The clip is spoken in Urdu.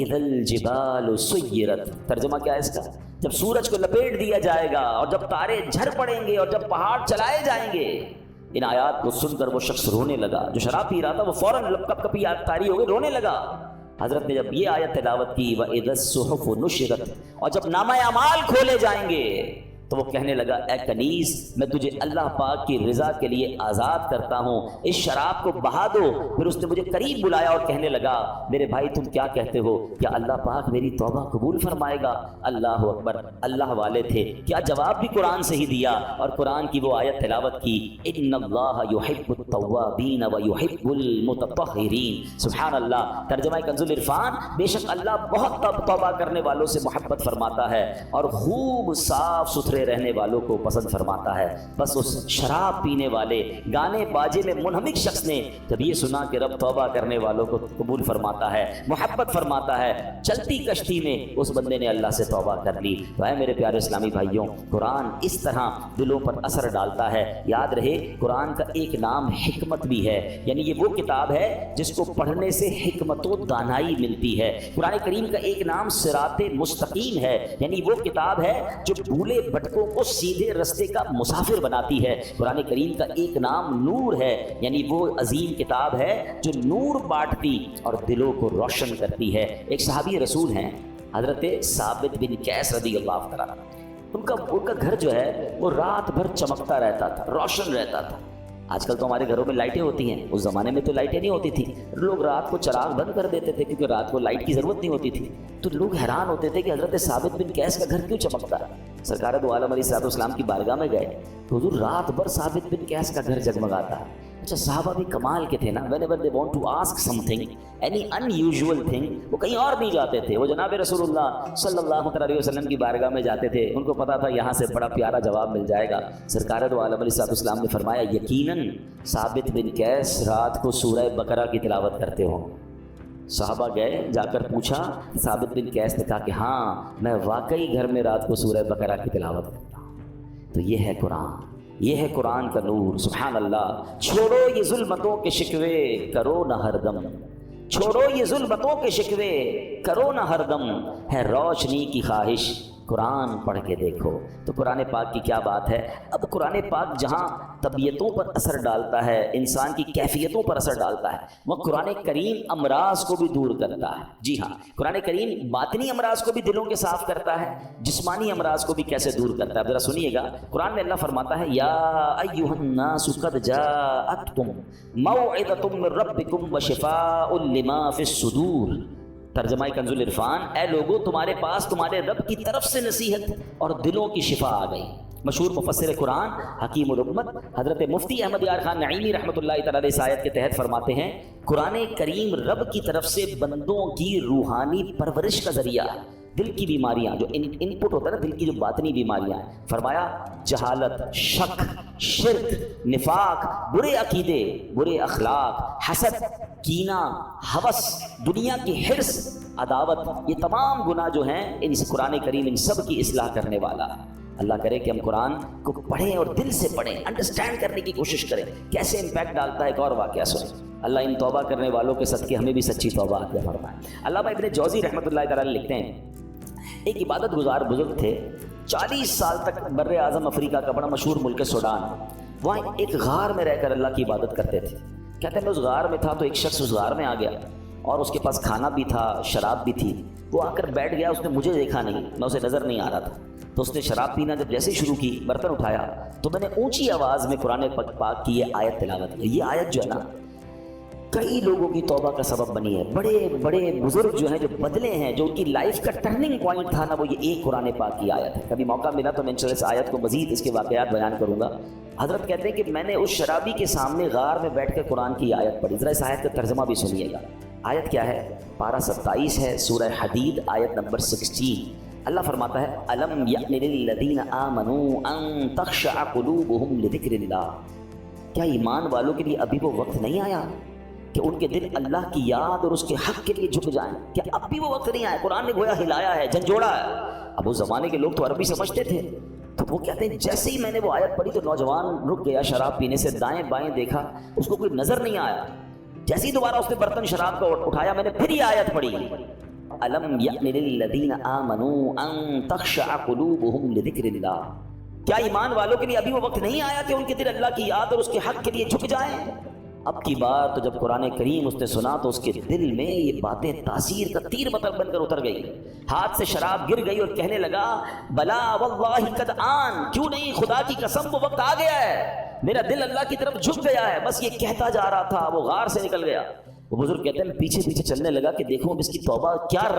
اذا الجبال سیرت، ترجمہ کیا ہے اس کا؟ جب سورج کو لپیٹ دیا جائے گا اور جب تارے جھڑ پڑیں گے اور جب پہاڑ چلائے جائیں گے۔ ان آیات کو سن کر وہ شخص رونے لگا، جو شراب پی رہا تھا وہ فوراً کپ کپی طاری ہو گئی، رونے لگا۔ حضرت نے جب یہ آیت تلاوت کی وَإِذَا الصُّحُفُ نُشِرَتْ، اور جب نامہ اعمال کھولے جائیں گے تو وہ کہنے لگا اے کنیز، میں تجھے اللہ پاک کی رضا کے لیے آزاد کرتا ہوں، اس شراب کو بہا دو۔ پھر اس نے مجھے قریب بلایا اور کہنے لگا میرے بھائی تم کیا کہتے ہو، کیا اللہ پاک میری توبہ قبول فرمائے گا؟ اللہ اکبر، اللہ والے تھے، کیا جواب بھی قرآن سے ہی دیا اور قرآن کی وہ آیت تلاوت کی ان اللہ یحب التوابین ویحب المتطہرین۔ سبحان اللہ۔ ترجمہ کنز العرفان، بے شک اللہ بہت توبہ کرنے والوں سے محبت فرماتا ہے اور خوب صاف ستھرے رہنے والوں کو پسند فرماتا ہے۔ بس اس شراب پینے والے گانے باجے میں منہمک شخص نے جب یہ سنا کہ رب توبہ کرنے والوں کو قبول فرماتا ہے، محبت فرماتا ہے، چلتی کشتی میں اس بندے نے اللہ سے توبہ کر لی۔ تو اے میرے پیارے اسلامی بھائیوں، قرآن اس طرح دلوں پر اثر ڈالتا ہے۔ یاد رہے قرآن کا ایک نام حکمت بھی ہے، یعنی یہ وہ کتاب ہے جس کو پڑھنے سے حکمت و دانائی ملتی ہے۔ قرآن کریم کا ایک نام صراط مستقیم ہے، یعنی وہ کتاب ہے جو بھولے بھٹکوں کو سیدھے رستے کا مسافر بناتی ہے۔ قرآن کریم کا ایک نام نور ہے، یعنی وہ عظیم کتاب ہے جو نور بانٹتی اور دلوں کو روشن کرتی ہے۔ ایک صحابی رسول ہیں حضرت ثابت بن قیس رضی اللہ تعالیٰ عنہ، ان کا گھر جو ہے وہ رات بھر چمکتا رہتا تھا، روشن رہتا تھا۔ آج کل تو ہمارے گھروں میں لائٹیں ہوتی ہیں، اس زمانے میں تو لائٹیں نہیں ہوتی تھی، لوگ رات کو چراغ بند کر دیتے تھے کیونکہ رات کو لائٹ کی ضرورت نہیں ہوتی تھی۔ تو لوگ حیران ہوتے تھے کہ حضرت ثابت بن قیس کا گھر کیوں چمکتا ہے۔ سرکار دو عالم علیہ السلام کی بارگاہ میں گئے تو حضور رات بھر ثابت بن قیس کا گھر جگمگاتا ہے۔ اچھا صحابہ بھی کمال کے تھے نا، whenever they want to ask something, any unusual thing، وہ کہیں اور نہیں جاتے تھے، وہ جناب رسول اللہ صلی اللہ علیہ وسلم کی بارگاہ میں جاتے تھے۔ ان کو پتا تھا یہاں سے بڑا پیارا جواب مل جائے گا۔ سرکار دو عالم علیہ السلام نے فرمایا یقیناً ثابت بن قیس رات کو سورہ بقرہ کی تلاوت کرتے ہوں۔ صحابہ گئے، جا کر پوچھا، ثابت بن قیس نے کہا کہ ہاں میں واقعی گھر میں رات کو سورہ بقرہ کی تلاوت کرتا ہوں۔ تو یہ ہے قرآن، یہ ہے قرآن کا نور۔ سبحان اللہ۔ چھوڑو یہ ظلمتوں کے شکوے کرو نہ ہر دم، چھوڑو یہ ظلمتوں کے شکوے کرو نہ ہر دم، ہے روشنی کی خواہش قرآن پڑھ کے دیکھو۔ تو قرآن پاک کی کیا بات ہے۔ اب قرآن پاک جہاں طبیعتوں پر اثر ڈالتا ہے، انسان کی کیفیتوں پر اثر ڈالتا ہے، وہ قرآن کریم امراض کو بھی دور کرتا ہے۔ جی ہاں، قرآن کریم باطنی امراض کو بھی دلوں کے صاف کرتا ہے، جسمانی امراض کو بھی کیسے دور کرتا ہے ذرا سنیے گا۔ قرآن میں اللہ فرماتا ہے یا ایھا الناس قد جاءتکم موعظۃ من ربکم وشفاء لما فی الصدور۔ ترجمہ کنز العرفان، اے لوگو تمہارے پاس تمہارے رب کی طرف سے نصیحت اور دلوں کی شفا آ گئی۔ مشہور مفسر قرآن حکیم الامت حضرت مفتی احمد یار خان نعیمی رحمۃ اللہ تعالی علیہ اس آیت کے تحت فرماتے ہیں قرآن کریم رب کی طرف سے بندوں کی روحانی پرورش کا ذریعہ ہے۔ دل کی بیماریاں جو ان پٹ ہوتا ہے نا، دل کی جو باطنی بیماریاں ہیں، فرمایا جہالت، شک، شرک، نفاق، برے عقیدے، برے اخلاق، حسد، کینہ، ہوس، دنیا کی حرص، عداوت، یہ تمام گناہ جو ہیں ان قرآن کریم ان سب کی اصلاح کرنے والا ہے۔ اللہ کرے کہ ہم قرآن کو پڑھیں اور دل سے پڑھیں، انڈرسٹینڈ کرنے کی کوشش کریں کیسے امپیکٹ ڈالتا ہے۔ ایک اور واقعہ سنیں، اللہ ان توبہ کرنے والوں کے صدقے ہمیں بھی سچی توبہ عطا فرمائے۔ علامہ ابن جوزی رحمۃ اللہ تعالی لکھتے ہیں ایک عبادت گزار بزرگ تھے، 40 سال تک بر اعظم افریقہ کا بڑا مشہور ملک سوڈان، وہاں ایک غار میں رہ کر اللہ کی عبادت کرتے تھے۔ کہتے ہیں میں اس غار میں تھا تو ایک شخص اس غار میں آ گیا اور اس کے پاس کھانا بھی تھا، شراب بھی تھی۔ وہ آ کر بیٹھ گیا، اس نے مجھے دیکھا نہیں، میں اسے نظر نہیں آ رہا تھا، تو اس نے شراب پینا جب جیسے شروع کی، برتن اٹھایا تو میں نے اونچی آواز میں قرآن پاک کی یہ آیت تلاوت کی۔ یہ آیت جو ہے نا کئی لوگوں کی توبہ کا سبب بنی ہے۔ بڑے بڑے بزرگ جو ہیں جو بدلے ہیں، جو ان کی لائف کا ٹرننگ پوائنٹ تھا نا، وہ یہ ایک قرآن پاک کی آیت ہے۔ کبھی موقع ملا تو میں انشاءاللہ اس آیت کو مزید اس کے واقعات بیان کروں گا۔ حضرت کہتے ہیں کہ میں نے اس شرابی کے سامنے غار میں بیٹھ کر قرآن کی آیت پڑھی۔ ذرا اس آیت کا ترجمہ بھی سنیے گا۔ آیت کیا ہے؟ پارہ 27 ہے، سورہ حدید، آیت نمبر 16۔ اللہ فرماتا ہے الم یأن للذین آمنوا ان تخشع قلوبہم لذکر اللہ۔ کیا ایمان والوں کے لیے ابھی وہ وقت نہیں آیا کہ ان کے دل اللہ کی یاد اور اس کے حق کے لیے جھک جائیں؟ کیا اب بھی وہ وقت نہیں آیا؟ قرآن نے گویا ہلایا ہے، جھنجھوڑا ہے۔ اب اس زمانے کے لوگ تو عربی سمجھتے تھے، تو وہ کہتے ہیں جیسے ہی میں نے وہ آیت پڑھی تو نوجوان رک گیا شراب پینے سے، دائیں بائیں دیکھا، اس کو کوئی نظر نہیں آیا۔ جیسے ہی دوبارہ اس نے برتن شراب کا اٹھایا، میں نے پھر یہ آیت پڑھی الم یأن للذین آمنوا ان تخشع قلوبهم لذکر اللہ، کیا ایمان والوں کے لیے ابھی وہ وقت نہیں آیا کہ ان کے دل اللہ کی یاد اور اس کے حق کے لیے جھک جائیں؟ اب کی بار تو جب قرآن کریم اس نے سنا تو اس کے دل میں یہ باتیں تاثیر کا تیر بن کر اتر گئی، ہاتھ سے شراب گر گئی اور کہنے لگا بلا واللہ قد آن، کیوں نہیں، خدا کی قسم وہ وقت آ گیا ہے، میرا دل اللہ کی طرف جھک گیا ہے، بس یہ کہتا جا رہا تھا، وہ غار سے نکل گیا۔ وہ بزرگ کہتے ہیں میں پیچھے پیچھے چلنے لگا کہ دیکھوں اب اس کی توبہ کیا رنگ